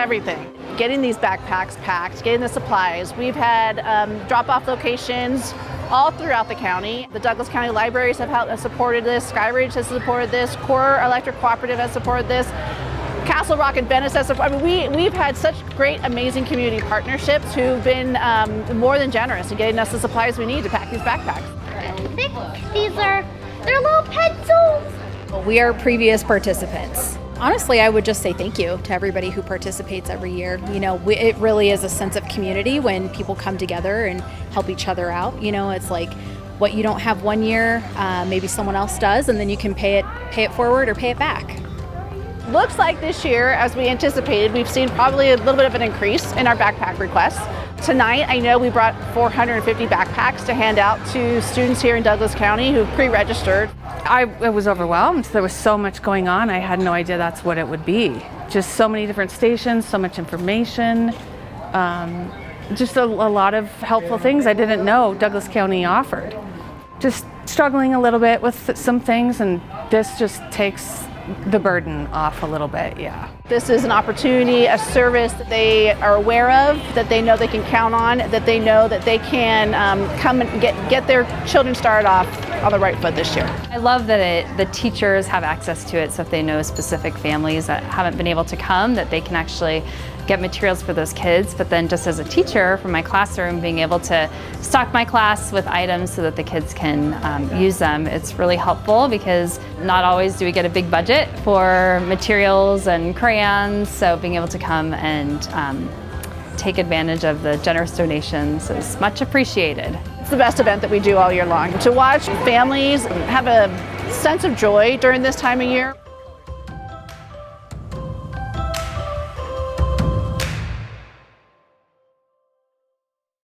everything. Getting these backpacks packed, getting the supplies. We've had drop-off locations all throughout the county. The Douglas County Libraries have supported this, Skyridge has supported this, Core Electric Cooperative has supported this, Castle Rock and Venice has supported. I mean, we've had such great, amazing community partnerships who've been more than generous in getting us the supplies we need to pack these backpacks. They're little pencils. We are previous participants. Honestly, I would just say thank you to everybody who participates every year. You know, it really is a sense of community when people come together and help each other out. You know, it's like what you don't have one year, maybe someone else does, and then you can pay it forward or pay it back. Looks like this year, as we anticipated, we've seen probably a little bit of an increase in our backpack requests. Tonight, I know we brought 450 backpacks to hand out to students here in Douglas County who pre-registered. I was overwhelmed. There was so much going on. I had no idea that's what it would be. Just so many different stations, so much information, just a lot of helpful things I didn't know Douglas County offered. Just struggling a little bit with some things, and this just takes the burden off a little bit, yeah. This is an opportunity, a service that they are aware of, that they know they can count on, that they know that they can come and get their children started off on the right foot this year. I love that the teachers have access to it, so if they know specific families that haven't been able to come, that they can actually get materials for those kids. But then just as a teacher from my classroom, being able to stock my class with items so that the kids can use them, it's really helpful because not always do we get a big budget for materials and crayons, so being able to come and take advantage of the generous donations is much appreciated. It's the best event that we do all year long. To watch families have a sense of joy during this time of year.